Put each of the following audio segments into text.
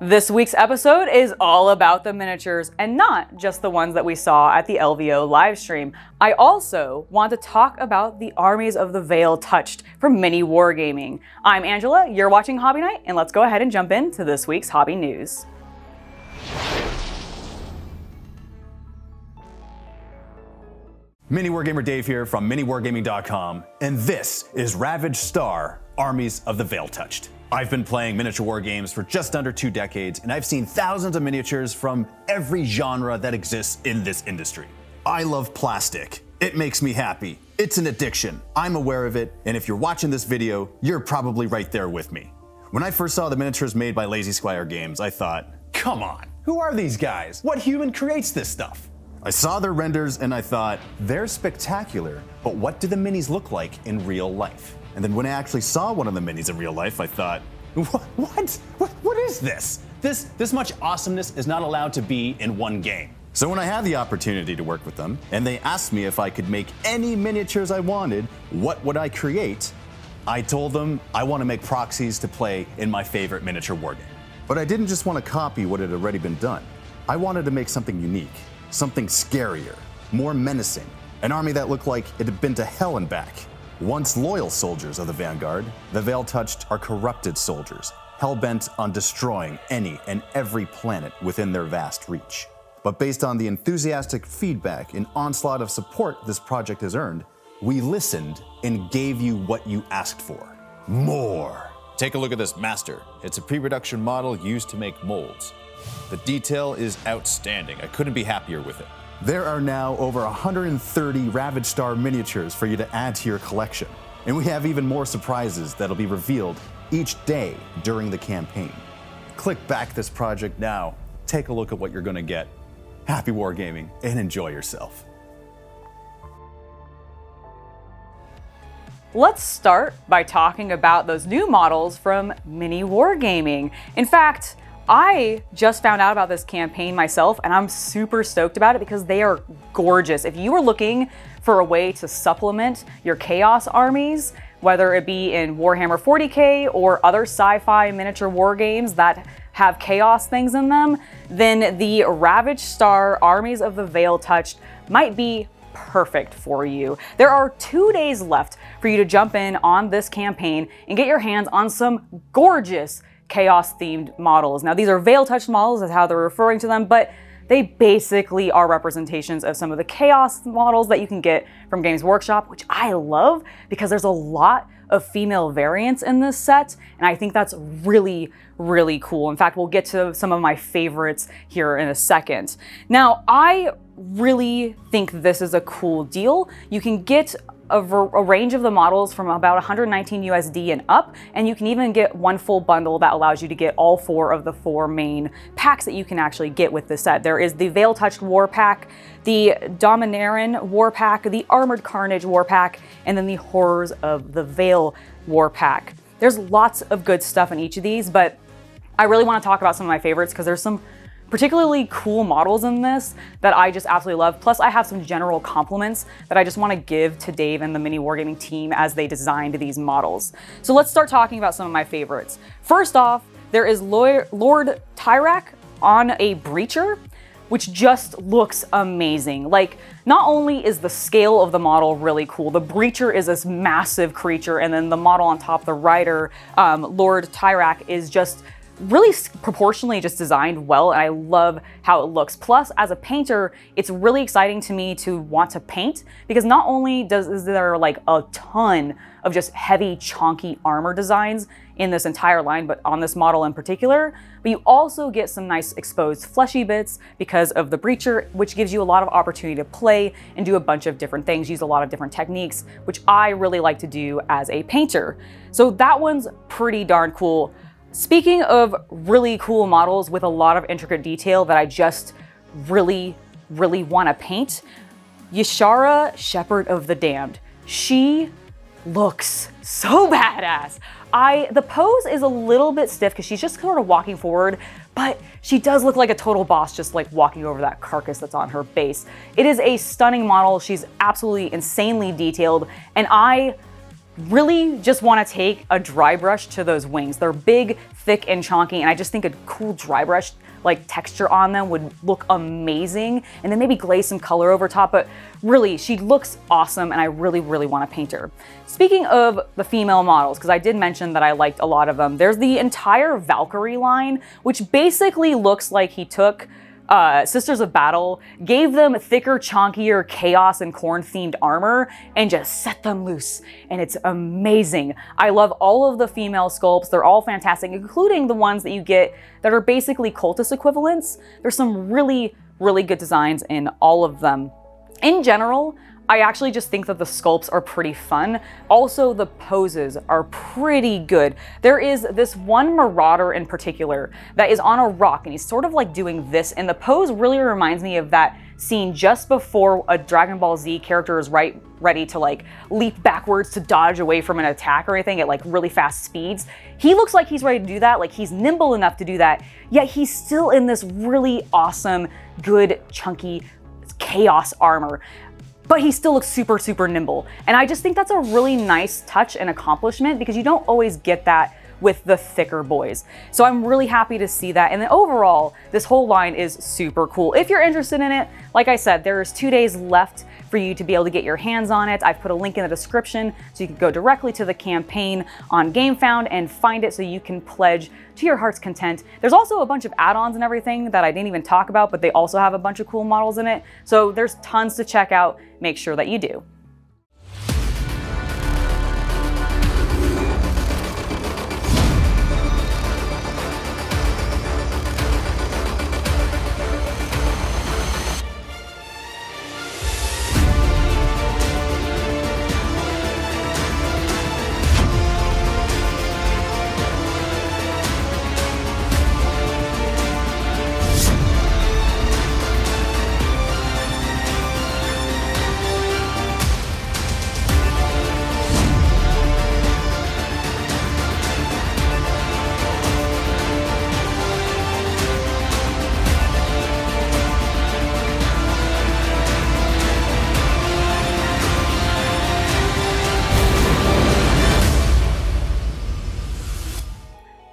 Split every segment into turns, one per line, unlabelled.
This week's episode is all about the miniatures and not just the ones that we saw at the LVO livestream. I also want to talk about the Armies of the Veil Touched from MiniWarGaming. I'm Angela, you're watching Hobby Night, and let's go ahead and jump into this week's hobby news.
MiniWarGamer Dave here from MiniWarGaming.com, and this is Ravaged Star, Armies of the Veil Touched. I've been playing miniature war games for just under 2 decades, and I've seen thousands of miniatures from every genre that exists in this industry. I love plastic. It makes me happy. It's an addiction. I'm aware of it, and if you're watching this video, you're probably right there with me. When I first saw the miniatures made by Lazy Squire Games, I thought, come on, who are these guys? What human creates this stuff? I saw their renders and I thought, they're spectacular, but what do the minis look like in real life? And then when I actually saw one of the minis in real life, I thought, what is this? This much awesomeness is not allowed to be in one game. So when I had the opportunity to work with them, and they asked me if I could make any miniatures I wanted, what would I create? I told them I want to make proxies to play in my favorite miniature war game. But I didn't just want to copy what had already been done. I wanted to make something unique, something scarier, more menacing, an army that looked like it had been to hell and back. Once loyal soldiers of the Vanguard, the Veil Touched are corrupted soldiers, hell-bent on destroying any and every planet within their vast reach. But based on the enthusiastic feedback and onslaught of support this project has earned, we listened and gave you what you asked for. More.
Take a look at this master. It's a pre-production model used to make molds. The detail is outstanding. I couldn't be happier with it.
There are now over 130 Ravaged Star miniatures for you to add to your collection. And we have even more surprises that'll be revealed each day during the campaign. Click back this project now, take a look at what you're gonna get. Happy wargaming and enjoy yourself.
Let's start by talking about those new models from MiniWarGaming. In fact, I just found out about this campaign myself, and I'm super stoked about it because they are gorgeous. If you are looking for a way to supplement your Chaos armies, whether it be in Warhammer 40k or other sci-fi miniature war games that have Chaos things in them, then the Ravaged Star Armies of the Veil Touched might be perfect for you. There are 2 days left for you to jump in on this campaign and get your hands on some gorgeous Chaos-themed models. Now, these are Veil-touched models, is how they're referring to them, but they basically are representations of some of the Chaos models that you can get from Games Workshop, which I love because there's a lot of female variants in this set, and I think that's really, really cool. In fact, we'll get to some of my favorites here in a second. Now, I really think this is a cool deal. You can get a range of the models from about 119 USD and up, and you can even get one full bundle that allows you to get all 4 of the 4 main packs that you can actually get with this set. There is the Veil Touched War Pack, the Dominaran War Pack, the Armored Carnage War Pack, and then the Horrors of the Veil War Pack. There's lots of good stuff in each of these, but I really want to talk about some of my favorites because there's some particularly cool models in this that I just absolutely love. Plus, I have some general compliments that I just want to give to Dave and the MiniWarGaming team as they designed these models. So let's start talking about some of my favorites. First off, there is Lord Tyrak on a Breacher, which just looks amazing. Like, not only is the scale of the model really cool, the Breacher is this massive creature, and then the model on top, the rider, Lord Tyrak, is just really proportionally just designed well, and I love how it looks. Plus, as a painter, it's really exciting to me to want to paint because not only is there like a ton of just heavy, chonky armor designs in this entire line, but on this model in particular, but you also get some nice exposed fleshy bits because of the Breacher, which gives you a lot of opportunity to play and do a bunch of different things, use a lot of different techniques, which I really like to do as a painter. So that one's pretty darn cool. Speaking of really cool models with a lot of intricate detail that I just really, really want to paint, Yashara, Shepherd of the Damned. She looks so badass. The pose is a little bit stiff because she's just sort of walking forward, but she does look like a total boss just like walking over that carcass that's on her base. It is a stunning model. She's absolutely insanely detailed, and I really just want to take a dry brush to those wings. They're big, thick, and chonky, and I just think a cool dry brush like texture on them would look amazing, and then maybe glaze some color over top. But really, she looks awesome, and I really want to paint her. Speaking of the female models, because I did mention that I liked a lot of them, there's the entire Valkyrie line, which basically looks like he took Sisters of Battle, gave them thicker, chonkier Chaos and Khorne themed armor, and just set them loose. And it's amazing. I love all of the female sculpts. They're all fantastic, including the ones that you get that are basically cultist equivalents. There's some really good designs in all of them. In general, I actually just think that the sculpts are pretty fun. Also, the poses are pretty good. There is this one Marauder in particular that is on a rock, and he's sort of like doing this, and the pose really reminds me of that scene just before a Dragon Ball Z character is ready to like leap backwards to dodge away from an attack or anything at like really fast speeds. He looks like he's ready to do that, like he's nimble enough to do that, yet he's still in this really awesome, good, chunky Chaos armor. But he still looks super nimble. And I just think that's a really nice touch and accomplishment, because you don't always get that with the thicker boys. So I'm really happy to see that. And then overall, this whole line is super cool. If you're interested in it, like I said, there's 2 days left for you to be able to get your hands on it. I've put a link in the description so you can go directly to the campaign on GameFound and find it so you can pledge to your heart's content. There's also a bunch of add-ons and everything that I didn't even talk about, but they also have a bunch of cool models in it. So there's tons to check out. Make sure that you do.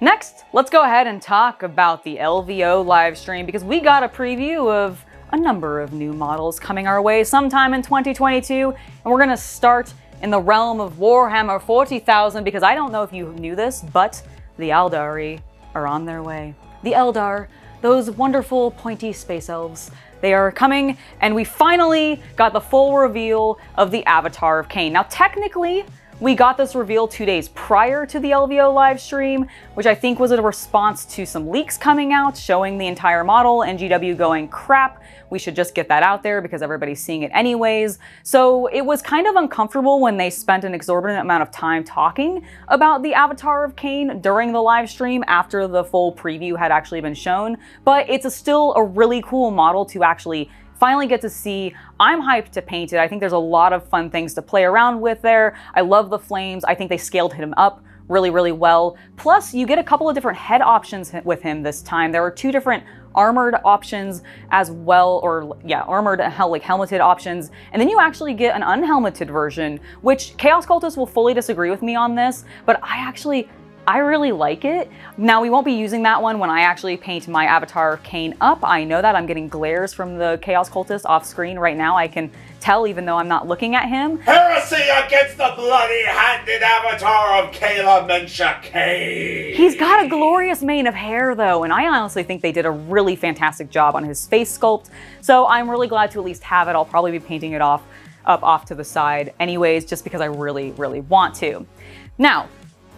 Next, let's go ahead and talk about the LVO live stream, because we got a preview of a number of new models coming our way sometime in 2022, and we're gonna start in the realm of Warhammer 40,000, because I don't know if you knew this, but the Aeldari are on their way. The Eldar, those wonderful pointy space elves, they are coming, and we finally got the full reveal of the Avatar of Khaine. Now, technically, we got this reveal 2 days prior to the LVO live stream, which I think was a response to some leaks coming out showing the entire model and GW going, crap, we should just get that out there because everybody's seeing it anyways. So it was kind of uncomfortable when they spent an exorbitant amount of time talking about the Avatar of Khaine during the live stream after the full preview had actually been shown. But it's still a really cool model to actually finally get to see. I'm hyped to paint it. I think there's a lot of fun things to play around with there. I love the flames. I think they scaled him up really well. Plus, you get a couple of different head options with him this time. There were 2 different armored options as well, or yeah, armored like helmeted options. And then you actually get an unhelmeted version, which Chaos Cultists will fully disagree with me on this, but I really like it. Now, we won't be using that one when I actually paint my Avatar of Khaine up. I know that I'm getting glares from the Chaos Cultist off screen right now. I can tell even though I'm not looking at him.
Heresy against the bloody-handed Avatar of Khaine.
He's got a glorious mane of hair though, and I honestly think they did a really fantastic job on his face sculpt. So I'm really glad to at least have it. I'll probably be painting it off to the side anyways, just because I really want to. Now,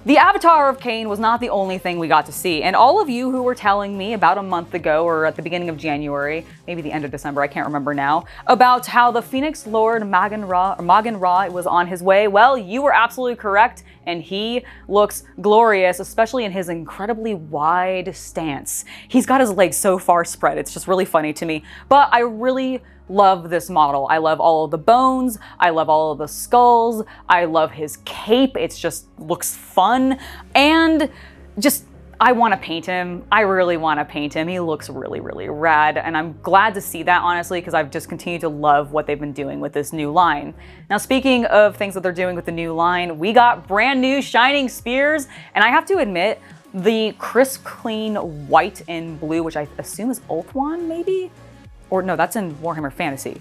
the Avatar of Khaine was not the only thing we got to see, and all of you who were telling me about a month ago or at the beginning of January, maybe the end of December, I can't remember now, about how the Phoenix Lord Maugan Ra was on his way, well, you were absolutely correct, and he looks glorious, especially in his incredibly wide stance. He's got his legs so far spread, it's just really funny to me, but I really love this model. I love all of the bones. I love all of the skulls. I love his cape. It just looks fun. And just, I want to paint him. I really want to paint him. He looks really, really rad, and I'm glad to see that, honestly, because I've just continued to love what they've been doing with this new line. Now, speaking of things that they're doing with the new line, we got brand new shining spears, and I have to admit, the crisp, clean white and blue, which I assume is Ulthuan, maybe? Or no, that's in Warhammer Fantasy.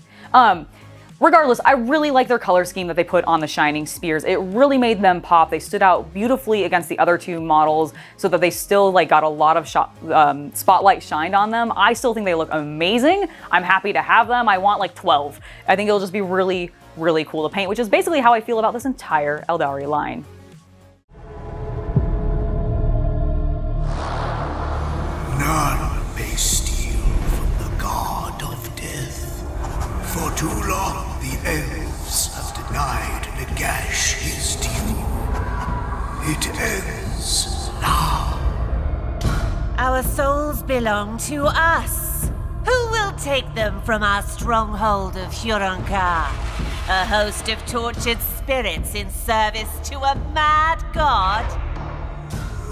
Regardless, I really like their color scheme that they put on the shining spears. It really made them pop. They stood out beautifully against the other two models so that they still like got a lot of spotlight shined on them. I still think they look amazing. I'm happy to have them. I want like 12. I think it'll just be really, really cool to paint, which is basically how I feel about this entire Aeldari line.
None may steal from the god of death. For too long, the elves have denied Nagash his due. It ends now.
Our souls belong to us. Who will take them from our stronghold of Huronka? A host of tortured spirits in service to a mad god?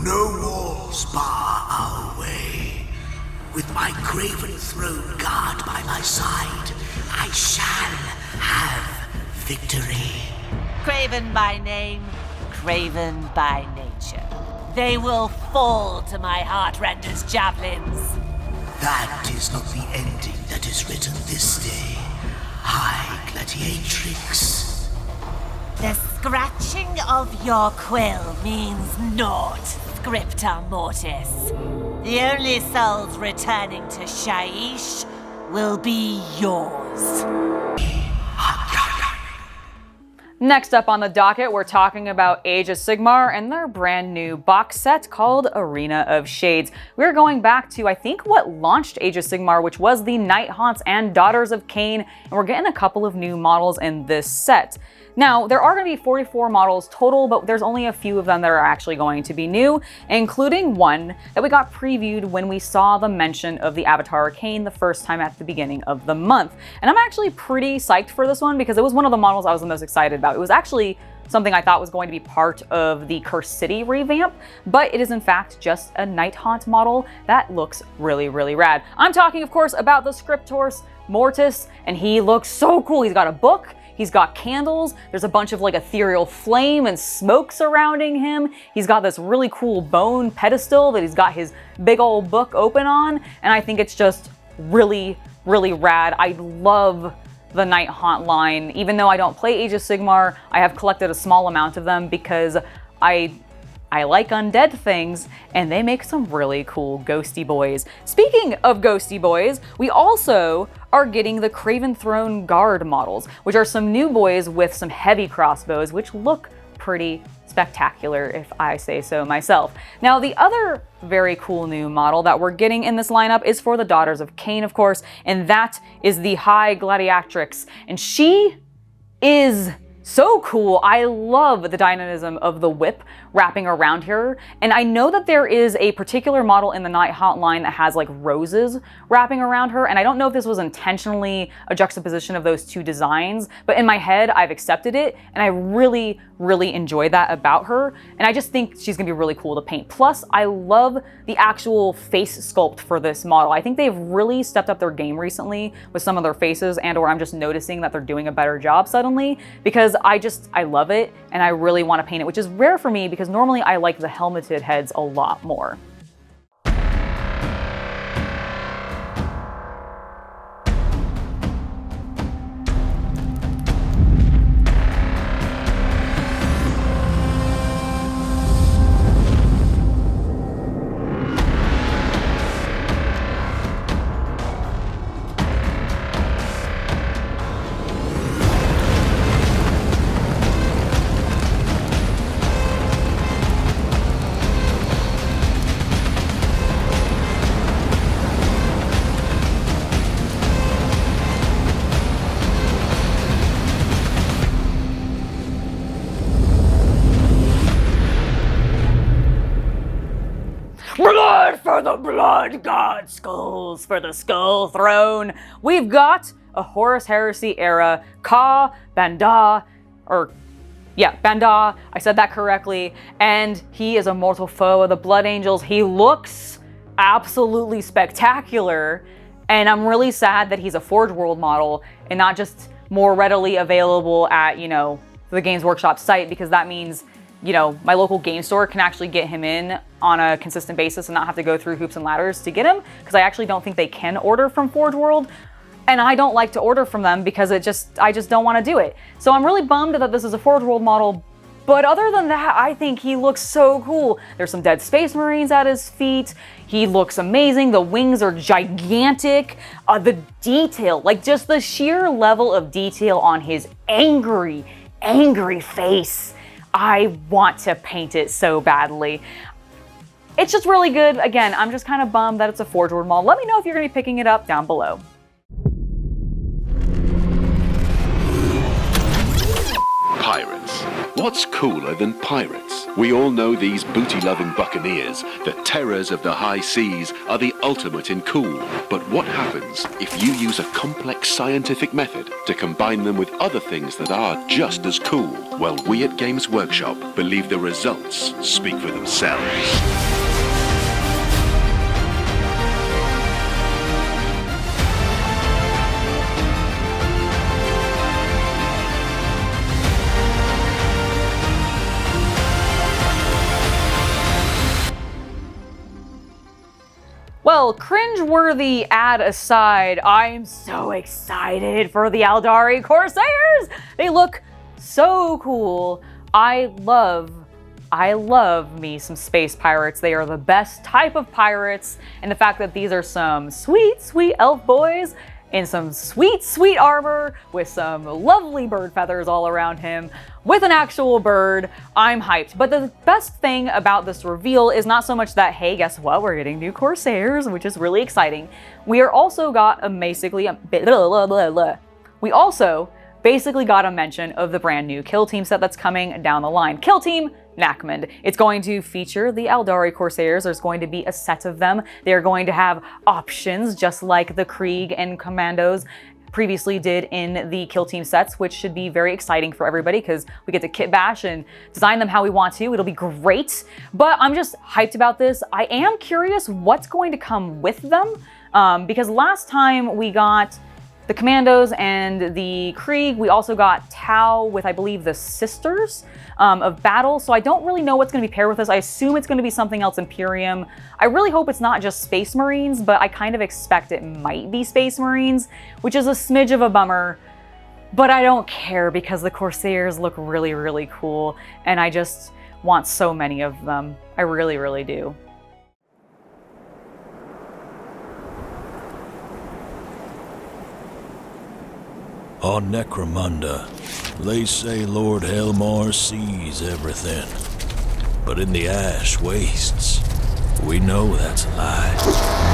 No walls bar our way. With my craven throne guard by my side, I shall have victory.
Craven by name, craven by nature. They will fall to my Heartrender's javelins.
That is not the ending that is written this day, High Gladiatrix.
The scratching of your quill means naught, Scripta Mortis. The only souls returning to Shaiish will be yours.
Next up on the docket, we're talking about Age of Sigmar and their brand new box set called Arena of Shades. We're going back to, I think, what launched Age of Sigmar, which was the Night Haunts and Daughters of Khaine, and we're getting a couple of new models in this set. Now, there are going to be 44 models total, but there's only a few of them that are actually going to be new, including one that we got previewed when we saw the mention of the Avatar of Khaine the first time at the beginning of the month. And I'm actually pretty psyched for this one because it was one of the models I was the most excited about. It was actually something I thought was going to be part of the Curse City revamp, but it is in fact just a Night Haunt model that looks really, really rad. I'm talking, of course, about the Scriptor Mortis, and he looks so cool. He's got a book. He's got candles, there's a bunch of like ethereal flame and smoke surrounding him. He's got this really cool bone pedestal that he's got his big old book open on, and I think it's just really, really rad. I love the Night Haunt line. Even though I don't play Age of Sigmar, I have collected a small amount of them because I like undead things, and they make some really cool ghosty boys. Speaking of ghosty boys, we also are getting the Craven Throne Guard models, which are some new boys with some heavy crossbows, which look pretty spectacular, if I say so myself. Now, the other very cool new model that we're getting in this lineup is for the Daughters of Khaine, of course, and that is the High Gladiatrix, and she is so cool. I love the dynamism of the whip wrapping around her. And I know that there is a particular model in the Night Haunt line that has like roses wrapping around her. And I don't know if this was intentionally a juxtaposition of those two designs, but in my head, I've accepted it. And I really, really enjoy that about her. And I just think she's gonna be really cool to paint. Plus, I love the actual face sculpt for this model. I think they've really stepped up their game recently with some of their faces, and or I'm just noticing that they're doing a better job suddenly, because I love it and I really want to paint it, which is rare for me because normally I like the helmeted heads a lot more. Blood for the blood god, skulls for the skull throne. We've got a Horus Heresy era Ka Banda, or Yeah, Benda, I said that correctly. And he is a mortal foe of the Blood Angels. He looks absolutely spectacular. And I'm really sad that he's a Forge World model and not just more readily available at, the Games Workshop site, because that means, my local game store can actually get him in on a consistent basis and not have to go through hoops and ladders to get him, because I actually don't think they can order from Forge World. And I don't like to order from them because I just don't want to do it. So I'm really bummed that this is a Forge World model. But other than that, I think he looks so cool. There's some dead Space Marines at his feet. He looks amazing. The wings are gigantic. The detail, like just the sheer level of detail on his angry face. I want to paint it so badly. It's just really good. Again, I'm just kind of bummed that it's a Forge World model. Let me know if you're going to be picking it up down below.
Pirates. What's cooler than pirates? We all know these booty-loving buccaneers, the terrors of the high seas, are the ultimate in cool. But what happens if you use a complex scientific method to combine them with other things that are just as cool? Well, we at Games Workshop believe the results speak for themselves.
Well, cringe-worthy ad aside, I'm so excited for the Aeldari Corsairs! They look so cool. I love me some space pirates. They are the best type of pirates, and the fact that these are some sweet, sweet elf boys in some sweet, sweet armor with some lovely bird feathers all around him with an actual bird, I'm hyped. But the best thing about this reveal is not so much that, hey, guess what? We're getting new Corsairs, which is really exciting. We also got We also basically got a mention of the brand new Kill Team set that's coming down the line. Kill Team Necromunda. It's going to feature the Aeldari Corsairs. There's going to be a set of them. They're going to have options just like the Krieg and Commandos previously did in the Kill Team sets, which should be very exciting for everybody because we get to kit bash and design them how we want to. It'll be great, but I'm just hyped about this. I am curious what's going to come with them because last time we got the Commandos and the Krieg, we also got Tau with, I believe, the Sisters of Battle. So I don't really know what's going to be paired with this. I assume it's going to be something else Imperium. I really hope it's not just Space Marines, but I kind of expect it might be Space Marines, which is a smidge of a bummer. But I don't care because the Corsairs look really, really cool. And I just want so many of them. I really, really do.
On Necromunda, they say Lord Helmar sees everything. But in the Ash Wastes, we know that's a lie.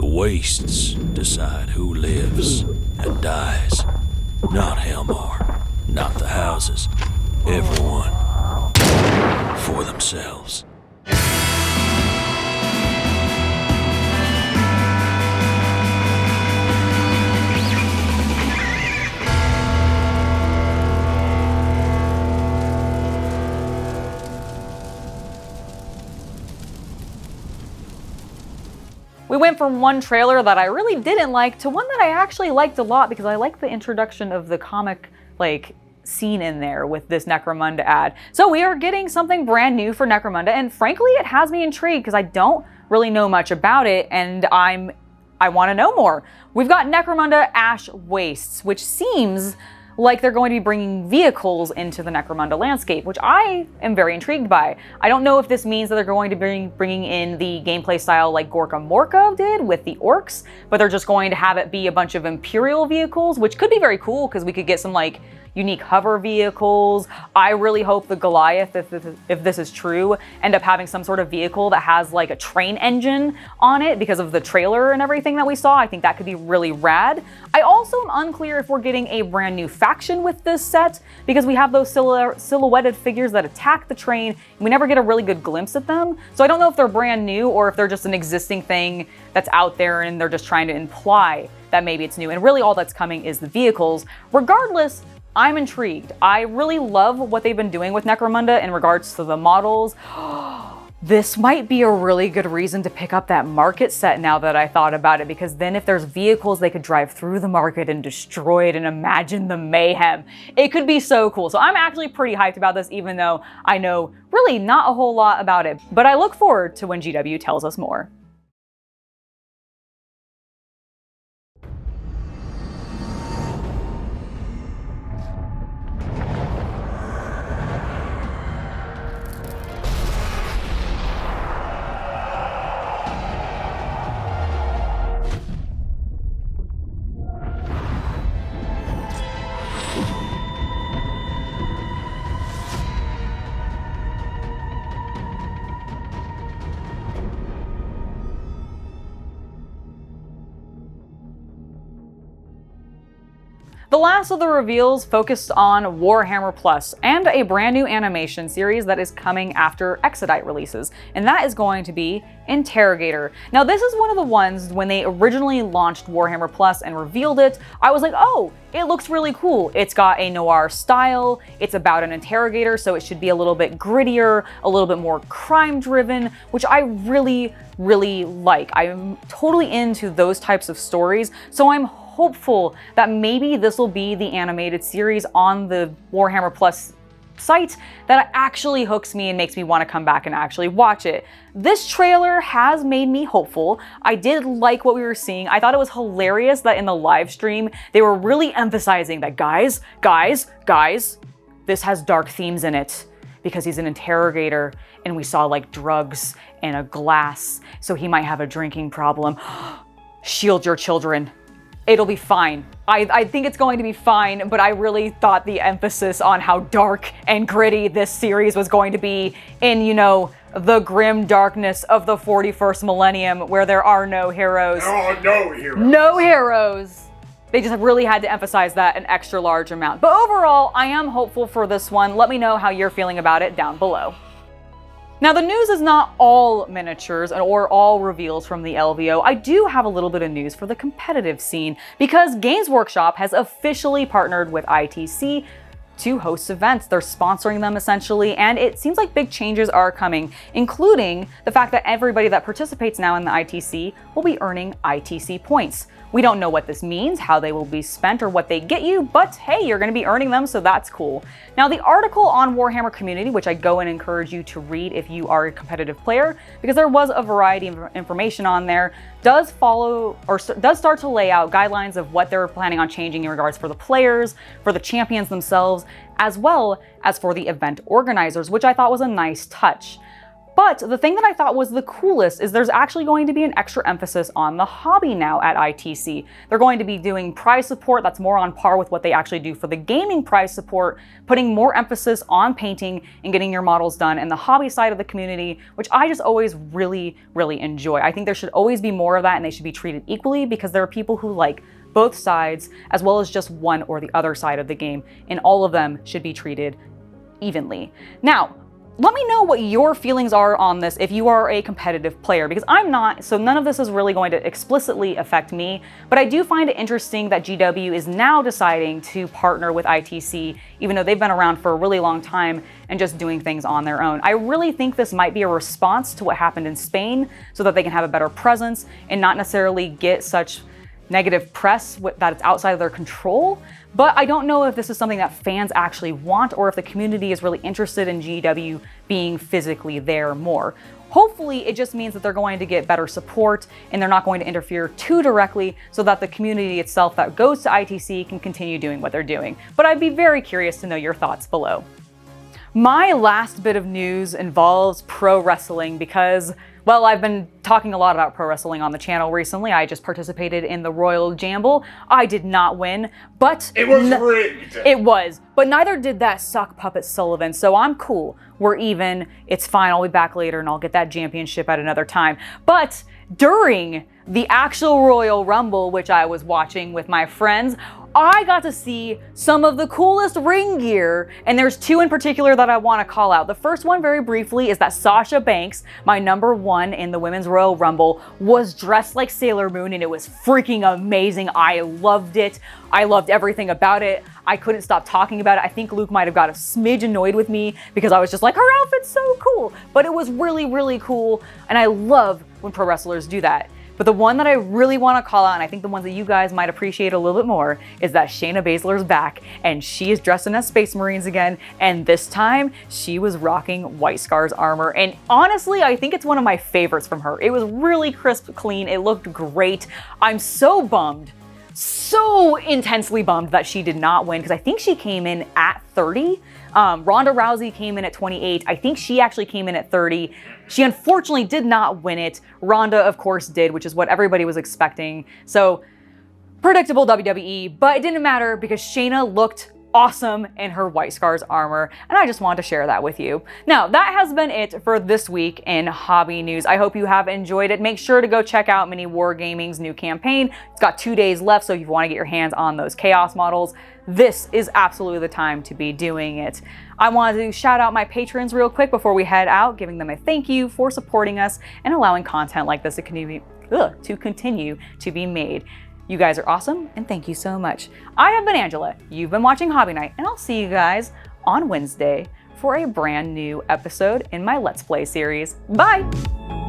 Wastes decide who lives and dies. Not Helmar, not the houses. Everyone for themselves.
We went from one trailer that I really didn't like to one that I actually liked a lot because I like the introduction of the comic, like, scene in there with this Necromunda ad. So we are getting something brand new for Necromunda, and frankly, it has me intrigued because I don't really know much about it, and I want to know more. We've got Necromunda Ash Wastes, which seems like they're going to be bringing vehicles into the Necromunda landscape, which I am very intrigued by. I don't know if this means that they're going to be bringing in the gameplay style like Gorka Morka did with the orcs, but they're just going to have it be a bunch of Imperial vehicles, which could be very cool because we could get some like unique hover vehicles. I really hope the Goliath, if this is true, end up having some sort of vehicle that has like a train engine on it because of the trailer and everything that we saw. I think that could be really rad. I also am unclear if we're getting a brand new faction with this set because we have those silhouetted figures that attack the train and we never get a really good glimpse at them. So I don't know if they're brand new or if they're just an existing thing that's out there and they're just trying to imply that maybe it's new. And really all that's coming is the vehicles. Regardless, I'm intrigued. I really love what they've been doing with Necromunda in regards to the models. This might be a really good reason to pick up that market set now that I thought about it, because then if there's vehicles, they could drive through the market and destroy it and imagine the mayhem. It could be so cool. So I'm actually pretty hyped about this, even though I know really not a whole lot about it. But I look forward to when GW tells us more. The last of the reveals focused on Warhammer Plus and a brand new animation series that is coming after Exodite releases, and that is going to be Interregator. Now this is one of the ones when they originally launched Warhammer Plus and revealed it, I was like, oh, it looks really cool. It's got a noir style, it's about an interrogator, so it should be a little bit grittier, a little bit more crime driven, which I really like. I'm totally into those types of stories, so I'm hopeful that maybe this will be the animated series on the Warhammer Plus site that actually hooks me and makes me want to come back and actually watch it. This trailer has made me hopeful. I did like what we were seeing. I thought it was hilarious that in the live stream, they were really emphasizing that guys, this has dark themes in it because he's an interrogator and we saw like drugs and a glass, so he might have a drinking problem. Shield your children. It'll be fine. I think it's going to be fine, but I really thought the emphasis on how dark and gritty this series was going to be in, you know, the grim darkness of the 41st millennium where there are no heroes.
There are no heroes.
No heroes. They just really had to emphasize that an extra large amount. But overall, I am hopeful for this one. Let me know how you're feeling about it down below. Now, the news is not all miniatures or all reveals from the LVO. I do have a little bit of news for the competitive scene because Games Workshop has officially partnered with ITC to host events. They're sponsoring them essentially, and it seems like big changes are coming, including the fact that everybody that participates now in the ITC will be earning ITC points. We don't know what this means, how they will be spent, or what they get you, but hey, you're gonna be earning them, so that's cool. Now, the article on Warhammer Community, which I go and encourage you to read if you are a competitive player, because there was a variety of information on there, does start to lay out guidelines of what they're planning on changing in regards for the players, for the champions themselves, as well as for the event organizers, which I thought was a nice touch. But the thing that I thought was the coolest is there's actually going to be an extra emphasis on the hobby now at ITC. They're going to be doing prize support that's more on par with what they actually do for the gaming prize support, putting more emphasis on painting and getting your models done in the hobby side of the community, which I just always really enjoy. I think there should always be more of that and they should be treated equally because there are people who like both sides as well as just one or the other side of the game, and all of them should be treated evenly. Now, let me know what your feelings are on this if you are a competitive player, because I'm not, so none of this is really going to explicitly affect me, but I do find it interesting that GW is now deciding to partner with ITC, even though they've been around for a really long time and just doing things on their own. I really think this might be a response to what happened in Spain so that they can have a better presence and not necessarily get such negative press that it's outside of their control. But I don't know if this is something that fans actually want or if the community is really interested in GW being physically there more. Hopefully it just means that they're going to get better support and they're not going to interfere too directly so that the community itself that goes to ITC can continue doing what they're doing. But I'd be very curious to know your thoughts below. My last bit of news involves pro wrestling because, well, I've been talking a lot about pro wrestling on the channel recently. I just participated in the Royal Jamble. I did not win, but
It was rigged.
it was, but neither did that sock puppet Sullivan, so I'm cool. We're even, it's fine, I'll be back later and I'll get that championship at another time. But during the actual Royal Rumble, which I was watching with my friends, I got to see some of the coolest ring gear, and there's two in particular that I want to call out. The first one, very briefly, is that Sasha Banks, my number one in the Women's Royal Rumble, was dressed like Sailor Moon, and it was freaking amazing. I loved it. I loved everything about it. I couldn't stop talking about it. I think Luke might have got a smidge annoyed with me because I was just like, her outfit's so cool. But it was really, really cool, and I love when pro wrestlers do that. But the one that I really want to call out, and I think the ones that you guys might appreciate a little bit more, is that Shayna Baszler's back, and she is dressed in as Space Marines again, and this time she was rocking White Scar's armor, and honestly, I think it's one of my favorites from her. It was really crisp, clean, it looked great. I'm so bummed, so intensely bummed that she did not win, because I think she came in at 30. Ronda Rousey came in at 28. I think she actually came in at 30. She unfortunately did not win it. Ronda, of course, did, which is what everybody was expecting. So, predictable WWE, but it didn't matter because Shayna looked awesome in her White Scar's armor, and I just wanted to share that with you. Now, that has been it for this week in hobby news. I hope you have enjoyed it. Make sure to go check out MiniWarGaming's new campaign. It's got 2 days left, so if you want to get your hands on those Chaos models, this is absolutely the time to be doing it. I wanted to shout out my patrons real quick before we head out, giving them a thank you for supporting us and allowing content like this to continue to be made. You guys are awesome, and thank you so much. I have been Angela, you've been watching Hobby Night, and I'll see you guys on Wednesday for a brand new episode in my Let's Play series. Bye!